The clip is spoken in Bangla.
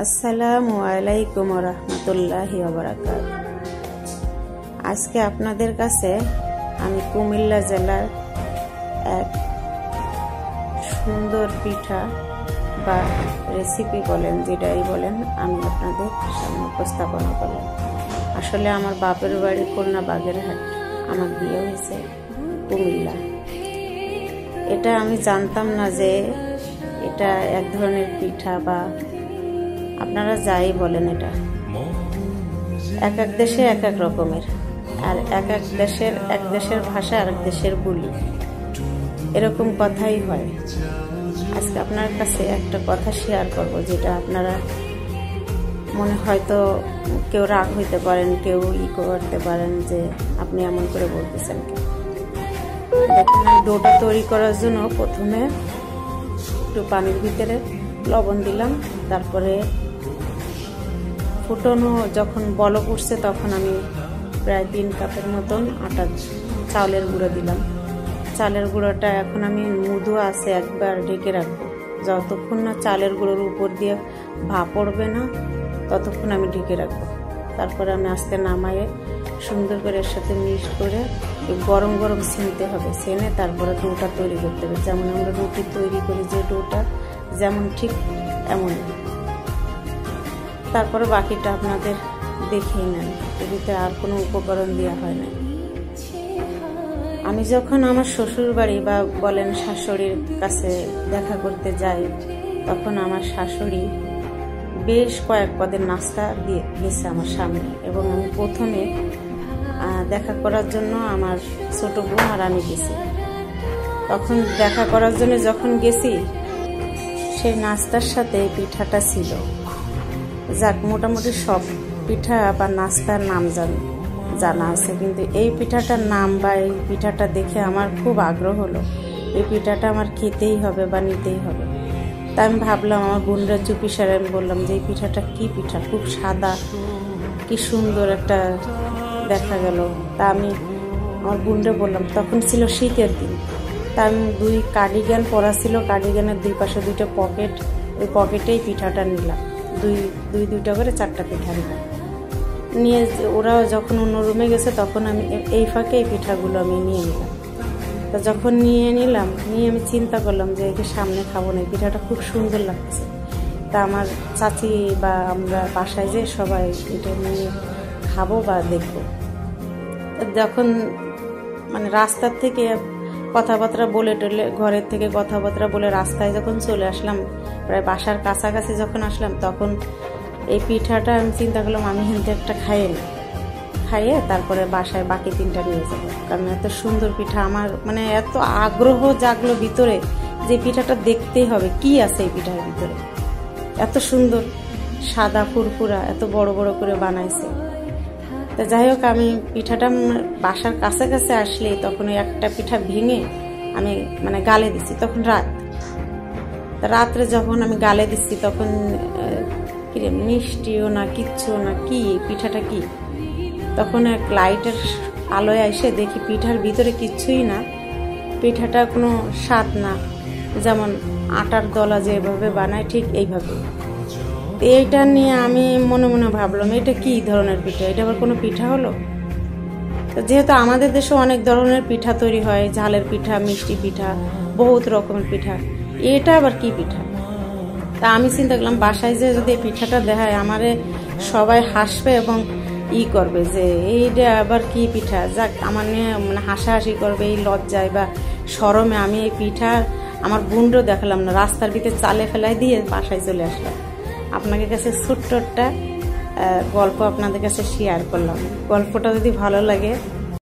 আসসালামু আলাইকুম রহমতুল্লাহি ওয়া বারাকাতুহু। আজকে আপনাদের কাছে আমি কুমিল্লা জেলার এক সুন্দর পিঠা বা রেসিপি বলেন, যেটাই বলেন, আমি আপনাদের সামনে উপস্থাপনা করলাম। আসলে আমার বাপের বাড়ি খুলনা বাগেরহাট, আমার বিয়ে হয়েছে কুমিল্লা। এটা আমি জানতাম না যে এটা এক ধরনের পিঠা, বা আপনারা যাই বলেন, এটা এক এক দেশে এক এক রকমের, আর এক দেশের ভাষা আর এক দেশের বলি, এরকম কথাই হয়। আজকে আপনার কাছে একটা কথা শেয়ার করব, যেটা আপনারা মনে হয়তো কেউ রাগ হইতে পারেন, কেউ করতে পারেন যে আপনি এমন করে বলতেছেন। দেখুন, ডোটা তৈরি করার জন্য প্রথমে একটু পানির ভিতরে লবণ দিলাম, তারপরে ফুটনো যখন বলক উঠছে তখন আমি প্রায় 3 কাপের মতন চালের গুঁড়ো দিলাম। চালের গুঁড়োটা এখন আমি মৃদু আছে একবার ঢেকে রাখবো, যতক্ষণ না চালের গুঁড়োর উপর দিয়ে ভাপ পড়বে না ততক্ষণ আমি ঢেকে রাখবো। তারপরে আমি আস্তে নামায়ে সুন্দর করে এর সাথে মিক্স করে গরম গরম ছিনতে হবে, ছেনে তারপরে ডোটা তৈরি করতে হবে। যেমন আমরা রুটি তৈরি করি যে ডোটা, যেমন ঠিক এমন। তারপরে বাকিটা আপনাদের দেখেই নেন, এদিকে আর কোনো উপকরণ দেওয়া হয় না। আমি যখন আমার শ্বশুর বাড়ি বা বলেন শাশুড়ির কাছে দেখা করতে যাই, তখন আমার শাশুড়ি বেশ কয়েক পদের নাস্তা দিয়ে গেছে আমার সামনে, এবং আমি প্রথমে দেখা করার জন্য আমার ছোট বোন আর আমি গেছি। তখন দেখা করার জন্য যখন গেছি, সেই নাস্তার সাথে পিঠাটা ছিল। যাক, মোটামুটি সব পিঠা বা নাস্তার নাম জানা আছে, কিন্তু এই পিঠাটার নাম বা এই পিঠাটা দেখে আমার খুব আগ্রহ হলো। এই পিঠাটা আমার খেতেই হবে বা নিতেই হবে। তা আমি ভাবলাম, আমার বোনরা চুপি সারে আমি বললাম যে এই পিঠাটা কি পিঠা, খুব সাদা, কি সুন্দর একটা দেখা গেল। তা আমি আমার বোনরা বললাম, তখন ছিল শীতের দিন, তা আমি 2 কার্ডিগান পরা ছিল, কার্ডিগানের 2 পাশে 2টা পকেট, ওই পকেটেই পিঠাটা নিলাম। দুইটা করে 4টা পিঠা নিলাম। নিয়ে ওরা যখন অন্য রুমে গেছে তখন আমি এই ফাঁকে এই পিঠাগুলো আমি নিয়ে নিলাম। তা যখন নিয়ে আমি চিন্তা করলাম যে একে সামনে খাবো না, পিঠাটা খুব সুন্দর লাগছে। তা আমার চাচি বা আমরা বাসায় যে সবাই এটা নিয়ে খাবো বা দেখবো। যখন মানে রাস্তার থেকে কথাবার্তা বলে টলে, ঘরের থেকে কথাবার্তা বলে রাস্তায় যখন চলে আসলাম, প্রায় বাসার কাছাকাছি যখন আসলাম, তখন এই পিঠাটা আমি চিন্তা করলাম আমি হিন্দে একটা খাইয়ে তারপরে বাসায় বাকি 3টা নিয়ে যাবো। কারণ এত সুন্দর পিঠা, আমার মানে এত আগ্রহ জাগলো ভিতরে যে পিঠাটা দেখতেই হবে, কি আছে এই পিঠার ভিতরে। এত সুন্দর সাদা ফুরফুরা, এত বড় বড় করে বানাইছে। তা যাই হোক, আমি পিঠাটা বাসার কাছাকাছি আসলে তখন ওই একটা পিঠা ভেঙে আমি মানে গালে দিচ্ছি। তখন রাত্রে যখন আমি গালে দিচ্ছি, তখন মিষ্টিও না, কিচ্ছু না, কি পিঠাটা কি। তখন এক লাইটের আলোয় এসে দেখি পিঠার ভিতরে কিচ্ছুই না, পিঠাটা কোনো স্বাদ না, যেমন আটার দলা যেভাবে বানায় ঠিক এইভাবে। এইটা নিয়ে আমি মনে মনে ভাবলাম, এটা কি ধরনের পিঠা, এটা আবার কোনো পিঠা হলো? যেহেতু আমাদের দেশে অনেক ধরনের পিঠা তৈরি হয়, ঝালের পিঠা, মিষ্টি পিঠা, বহুত রকমের পিঠা, এটা আবার কি পিঠা? তা আমি চিন্তা করলাম, বাসায় যে যদি এই পিঠাটা দেখায় আমারে সবাই হাসবে এবং করবে যে এইটা আবার কি পিঠা। যাক, আমার নিয়ে মানে হাসাহাসি করবে, এই লজ্জায় বা শরমে আমি এই পিঠা আমার বোনও দেখালাম না, রাস্তার ভিতরে চালে ফেলাই দিয়ে বাসায় চলে আসলাম। আপনাদের কাছে ছোট্ট একটা গল্প আপনাদের কাছে শেয়ার করলাম। গল্পটা যদি ভালো লাগে